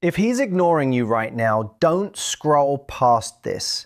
If he's ignoring you right now, don't scroll past this,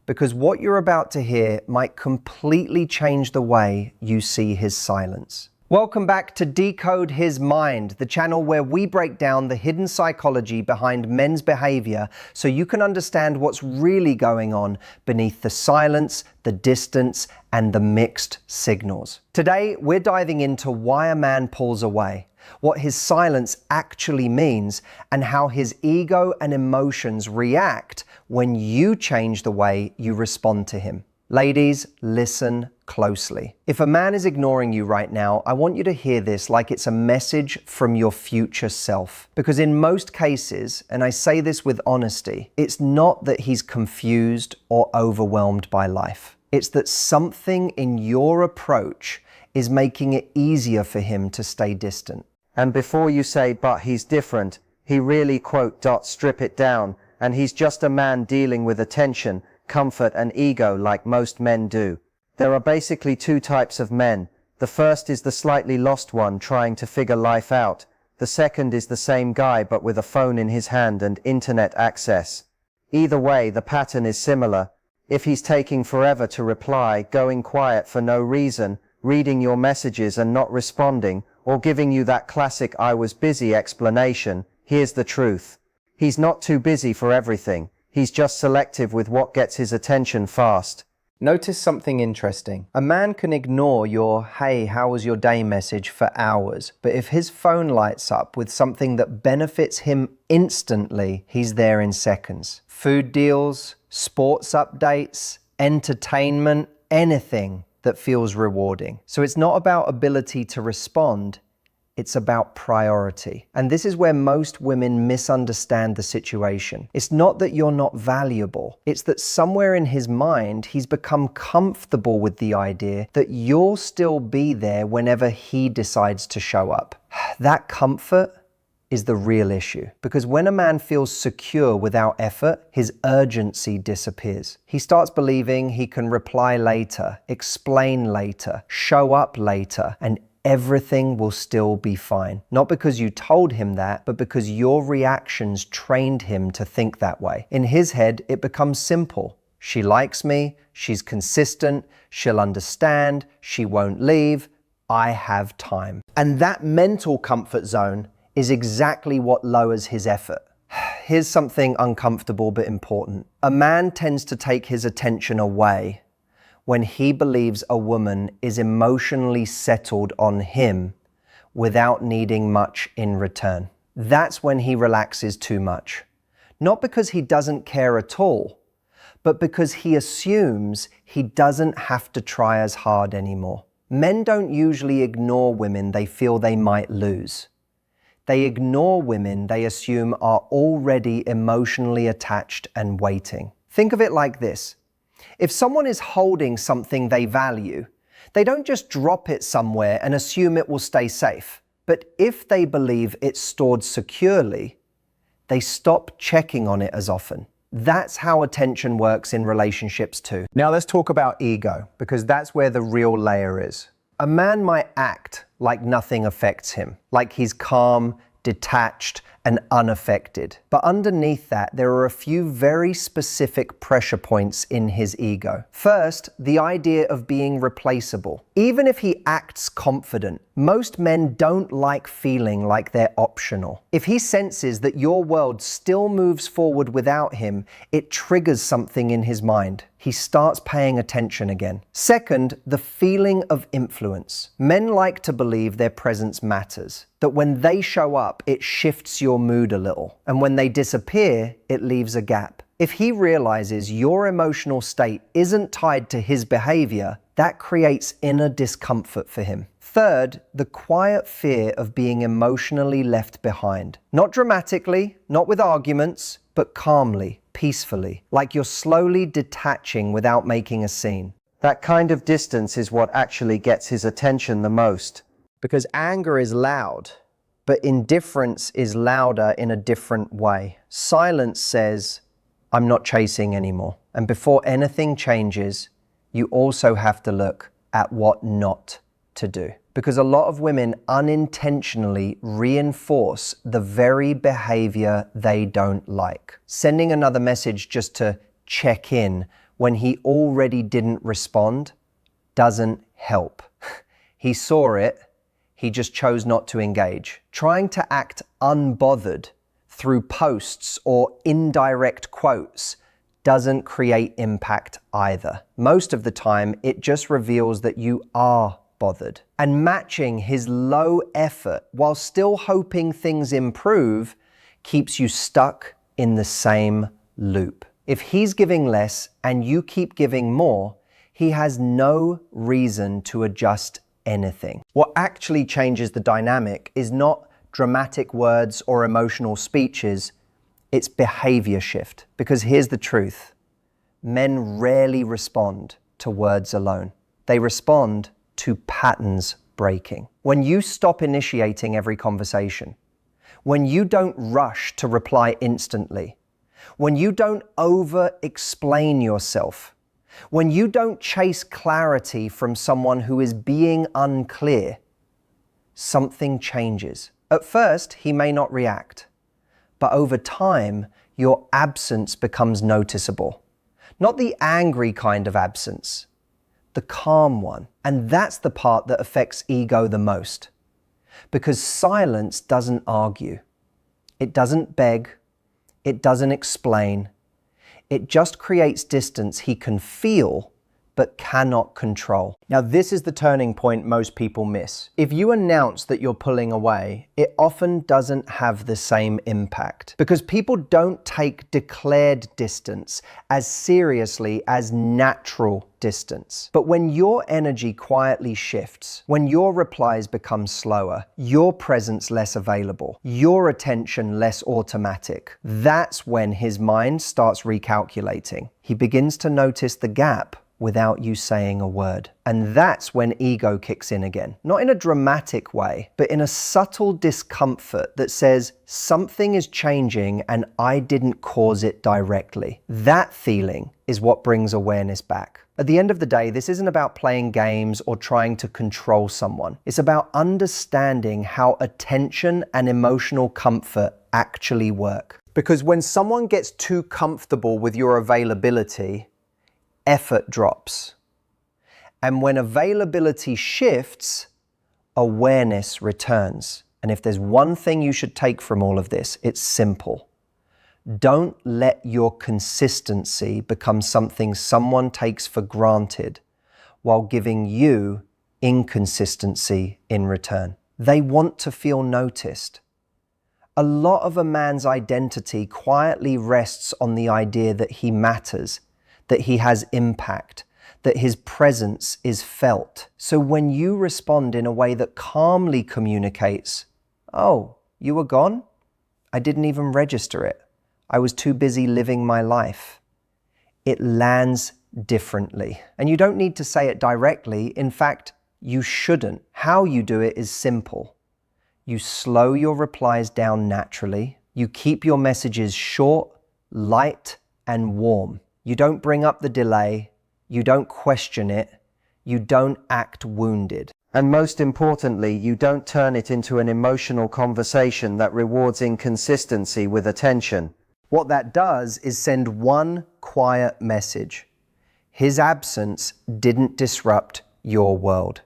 because what you're about to hear might completely change the way you see his silence. Welcome back to Decode His Mind, the channel where we break down the hidden psychology behind men's behavior so you can understand what's really going on beneath the silence, the distance, and the mixed signals. Today, we're diving into why a man pulls away, what his silence actually means, and how his ego and emotions react when you change the way you respond to him. Ladies, listen closely. If a man is ignoring you right now, I want you to hear this like it's a message from your future self. Because in most cases, and I say this with honesty, it's not that he's confused or overwhelmed by life. It's that something in your approach is making it easier for him to stay distant. And before you say, but he's different, he really, quote, strip it down, and he's just a man dealing with attention, comfort, and ego like most men do. There are basically two types of men. The first is the slightly lost one trying to figure life out. The second is the same guy but with a phone in his hand and internet access. Either way, the pattern is similar. If he's taking forever to reply, going quiet for no reason, reading your messages and not responding, or giving you that classic "I was busy" explanation, here's the truth. He's not too busy for everything. He's just selective with what gets his attention fast. Notice something interesting. A man can ignore your "hey, how was your day" message for hours, but if his phone lights up with something that benefits him instantly, he's there in seconds. Food deals, sports updates, entertainment, anything that feels rewarding. So it's not about ability to respond, it's about priority. And this is where most women misunderstand the situation. It's not that you're not valuable. It's that somewhere in his mind, he's become comfortable with the idea that you'll still be there whenever he decides to show up. That comfort is the real issue. Because when a man feels secure without effort, his urgency disappears. He starts believing he can reply later, explain later, show up later, and everything will still be fine. Not because you told him that, but because your reactions trained him to think that way. In his head, it becomes simple. She likes me, she's consistent, she'll understand, she won't leave, I have time. And that mental comfort zone is exactly what lowers his effort. Here's something uncomfortable but important. A man tends to take his attention away when he believes a woman is emotionally settled on him without needing much in return. That's when he relaxes too much. Not because he doesn't care at all, but because he assumes he doesn't have to try as hard anymore. Men don't usually ignore women they feel they might lose. They ignore women they assume are already emotionally attached and waiting. Think of it like this. If someone is holding something they value, they don't just drop it somewhere and assume it will stay safe. But if they believe it's stored securely, they stop checking on it as often. That's how attention works in relationships too. Now let's talk about ego, because that's where the real layer is. A man might act like nothing affects him, like he's calm, detached, and unaffected. But underneath that, there are a few very specific pressure points in his ego. First, the idea of being replaceable. Even if he acts confident, most men don't like feeling like they're optional. If he senses that your world still moves forward without him, it triggers something in his mind. He starts paying attention again. Second, the feeling of influence. Men like to believe their presence matters, that when they show up, it shifts your mood a little, and when they disappear, it leaves a gap. If he realizes your emotional state isn't tied to his behavior, that creates inner discomfort for him. Third, the quiet fear of being emotionally left behind. Not dramatically, not with arguments, but calmly, peacefully, like you're slowly detaching without making a scene. That kind of distance is what actually gets his attention the most. Because anger is loud, but indifference is louder in a different way. Silence says, I'm not chasing anymore. And before anything changes, you also have to look at what not to do. Because a lot of women unintentionally reinforce the very behavior they don't like. Sending another message just to check in when he already didn't respond doesn't help. He saw it, he just chose not to engage. Trying to act unbothered through posts or indirect quotes doesn't create impact either. Most of the time, it just reveals that you are bothered. And matching his low effort while still hoping things improve keeps you stuck in the same loop. If he's giving less and you keep giving more, he has no reason to adjust anything. What actually changes the dynamic is not dramatic words or emotional speeches, it's behavior shift. Because here's the truth. Men rarely respond to words alone. They respond to patterns breaking. When you stop initiating every conversation, when you don't rush to reply instantly, when you don't over-explain yourself, when you don't chase clarity from someone who is being unclear, something changes. At first, he may not react, but over time, your absence becomes noticeable. Not the angry kind of absence, the calm one. And that's the part that affects ego the most. Because silence doesn't argue. It doesn't beg. It doesn't explain. It just creates distance he can feel but cannot control. Now, this is the turning point most people miss. If you announce that you're pulling away, it often doesn't have the same impact because people don't take declared distance as seriously as natural distance. But when your energy quietly shifts, when your replies become slower, your presence less available, your attention less automatic, that's when his mind starts recalculating. He begins to notice the gap without you saying a word. And that's when ego kicks in again. Not in a dramatic way, but in a subtle discomfort that says, something is changing and I didn't cause it directly. That feeling is what brings awareness back. At the end of the day, this isn't about playing games or trying to control someone. It's about understanding how attention and emotional comfort actually work. Because when someone gets too comfortable with your availability, effort drops. And when availability shifts, awareness returns. And if there's one thing you should take from all of this, it's simple. Don't let your consistency become something someone takes for granted while giving you inconsistency in return. They want to feel noticed. A lot of a man's identity quietly rests on the idea that he matters, that he has impact, that his presence is felt. So when you respond in a way that calmly communicates, "Oh, you were gone? I didn't even register it. I was too busy living my life," it lands differently. And you don't need to say it directly. In fact, you shouldn't. How you do it is simple. You slow your replies down naturally. You keep your messages short, light, and warm. You don't bring up the delay, you don't question it, you don't act wounded. And most importantly, you don't turn it into an emotional conversation that rewards inconsistency with attention. What that does is send one quiet message. His absence didn't disrupt your world.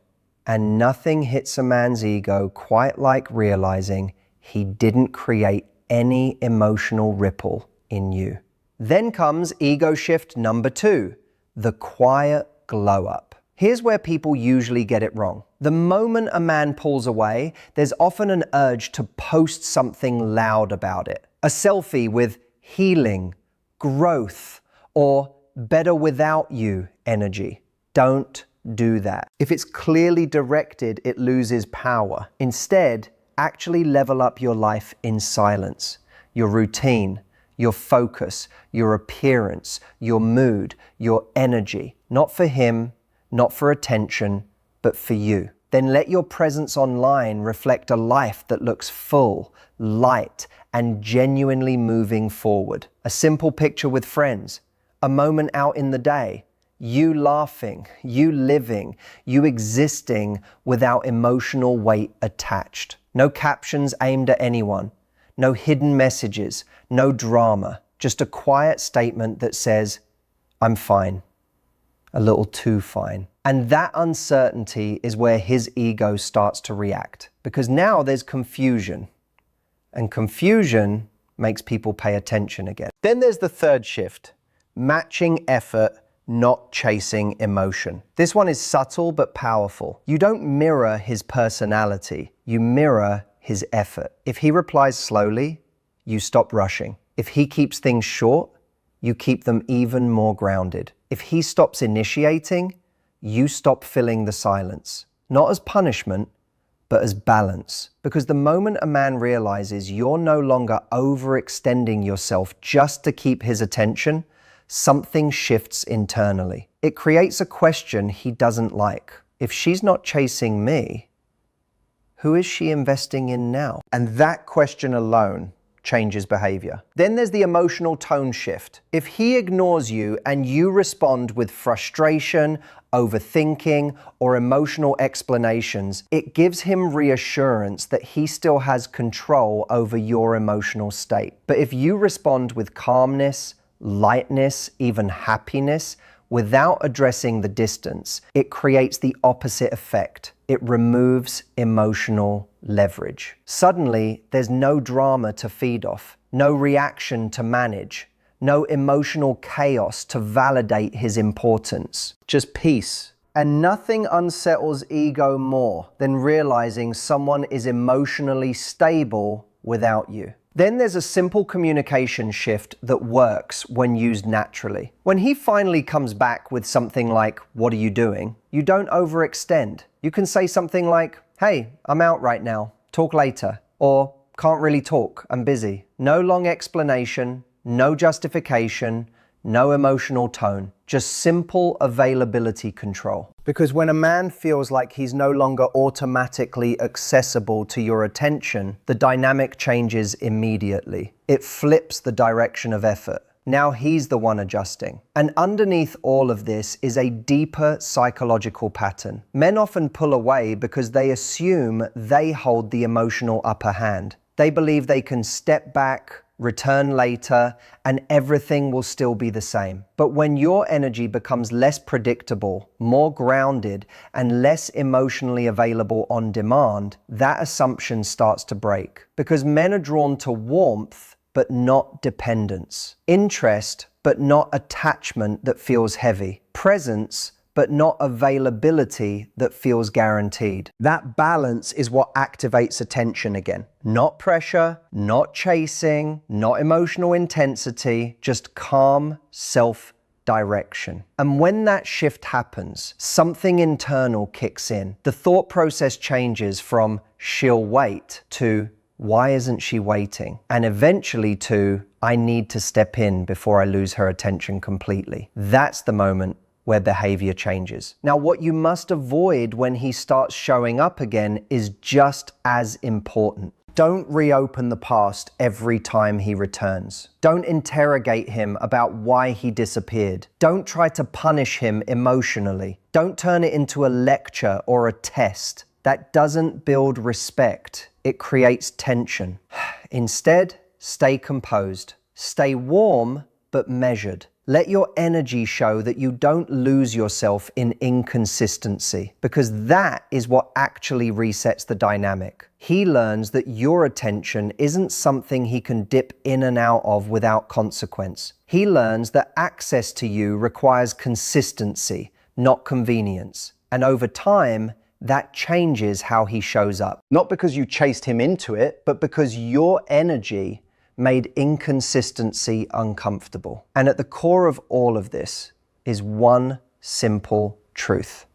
And nothing hits a man's ego quite like realizing he didn't create any emotional ripple in you. Then comes ego shift number 2, the quiet glow up. Here's where people usually get it wrong. The moment a man pulls away, there's often an urge to post something loud about it. A selfie with healing, growth, or better without you energy. Don't do that. If it's clearly directed, it loses power. Instead, actually level up your life in silence, your routine, your focus, your appearance, your mood, your energy. Not for him, not for attention, but for you. Then let your presence online reflect a life that looks full, light, and genuinely moving forward. A simple picture with friends, a moment out in the day, You laughing, you living, you existing without emotional weight attached. No captions aimed at anyone, no hidden messages, no drama, just a quiet statement that says, I'm fine, a little too fine. And that uncertainty is where his ego starts to react, because now there's confusion, and confusion makes people pay attention again. Then there's the third shift, matching effort, not chasing emotion. This one is subtle but powerful. You don't mirror his personality, you mirror his effort. If he replies slowly, you stop rushing. If he keeps things short, you keep them even more grounded. If he stops initiating, you stop filling the silence. Not as punishment, but as balance. Because the moment a man realizes you're no longer overextending yourself just to keep his attention, something shifts internally. It creates a question he doesn't like. If she's not chasing me, who is she investing in now? And that question alone changes behavior. Then there's the emotional tone shift. If he ignores you and you respond with frustration, overthinking, or emotional explanations, it gives him reassurance that he still has control over your emotional state. But if you respond with calmness, lightness, even happiness, without addressing the distance, it creates the opposite effect. It removes emotional leverage. Suddenly, there's no drama to feed off, no reaction to manage, no emotional chaos to validate his importance. Just peace. And nothing unsettles ego more than realizing someone is emotionally stable without you. Then there's a simple communication shift that works when used naturally. When he finally comes back with something like, "What are you doing?" you don't overextend. You can say something like, "Hey, I'm out right now. Talk later." Or, "Can't really talk. I'm busy." No long explanation, no justification, no emotional tone. Just simple availability control. Because when a man feels like he's no longer automatically accessible to your attention, the dynamic changes immediately. It flips the direction of effort. Now he's the one adjusting. And underneath all of this is a deeper psychological pattern. Men often pull away because they assume they hold the emotional upper hand. They believe they can step back, return later, and everything will still be the same. But when your energy becomes less predictable, more grounded, and less emotionally available on demand, that assumption starts to break. Because men are drawn to warmth, but not dependence. Interest, but not attachment that feels heavy. Presence, but not availability that feels guaranteed. That balance is what activates attention again. Not pressure, not chasing, not emotional intensity, just calm self-direction. And when that shift happens, something internal kicks in. The thought process changes from "she'll wait" to "why isn't she waiting?" and eventually to "I need to step in before I lose her attention completely." That's the moment where behavior changes. Now, what you must avoid when he starts showing up again is just as important. Don't reopen the past every time he returns. Don't interrogate him about why he disappeared. Don't try to punish him emotionally. Don't turn it into a lecture or a test. That doesn't build respect. It creates tension. Instead, stay composed. Stay warm, but measured. Let your energy show that you don't lose yourself in inconsistency, because that is what actually resets the dynamic. He learns that your attention isn't something he can dip in and out of without consequence. He learns that access to you requires consistency, not convenience. And over time, that changes how he shows up. Not because you chased him into it, but because your energy made inconsistency uncomfortable. And at the core of all of this is one simple truth.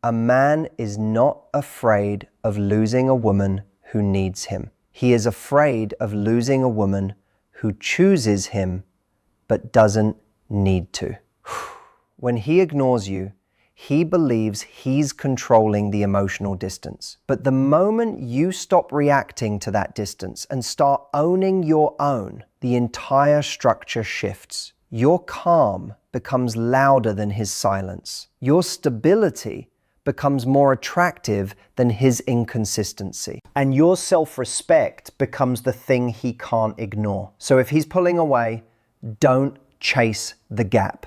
A man is not afraid of losing a woman who needs him. He is afraid of losing a woman who chooses him but doesn't need to. When he ignores you, he believes he's controlling the emotional distance. But the moment you stop reacting to that distance and start owning your own, the entire structure shifts. Your calm becomes louder than his silence. Your stability becomes more attractive than his inconsistency. And your self-respect becomes the thing he can't ignore. So if he's pulling away, don't chase the gap.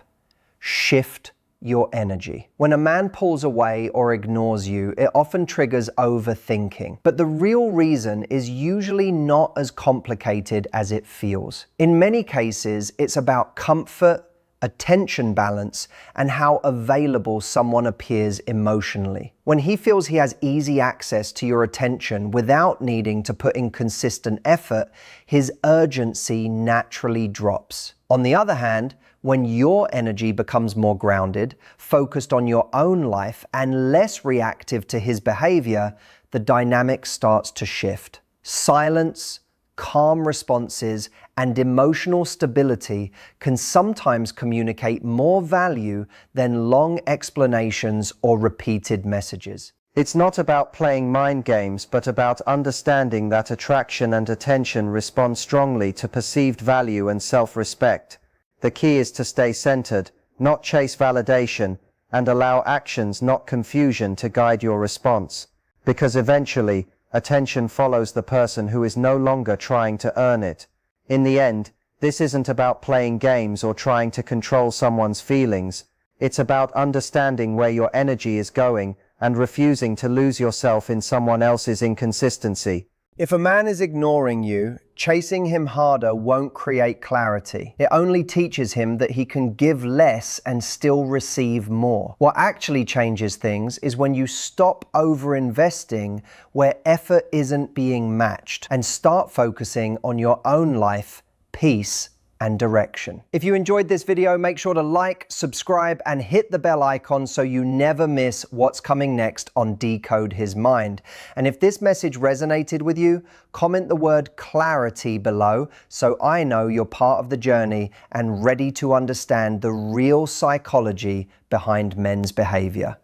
Shift your energy. When a man pulls away or ignores you, it often triggers overthinking. But the real reason is usually not as complicated as it feels. In many cases, it's about comfort, attention balance, and how available someone appears emotionally. When he feels he has easy access to your attention without needing to put in consistent effort, his urgency naturally drops. On the other hand, when your energy becomes more grounded, focused on your own life, and less reactive to his behavior, the dynamic starts to shift. Silence, calm responses, and emotional stability can sometimes communicate more value than long explanations or repeated messages. It's not about playing mind games, but about understanding that attraction and attention respond strongly to perceived value and self-respect. The key is to stay centered, not chase validation, and allow actions, not confusion, to guide your response. Because eventually, attention follows the person who is no longer trying to earn it. In the end, this isn't about playing games or trying to control someone's feelings. It's about understanding where your energy is going and refusing to lose yourself in someone else's inconsistency. If a man is ignoring you, chasing him harder won't create clarity. It only teaches him that he can give less and still receive more. What actually changes things is when you stop over-investing where effort isn't being matched and start focusing on your own life, peace, and direction. If you enjoyed this video, make sure to like, subscribe, and hit the bell icon so you never miss what's coming next on Decode His Mind. And if this message resonated with you, comment the word clarity below so I know you're part of the journey and ready to understand the real psychology behind men's behavior.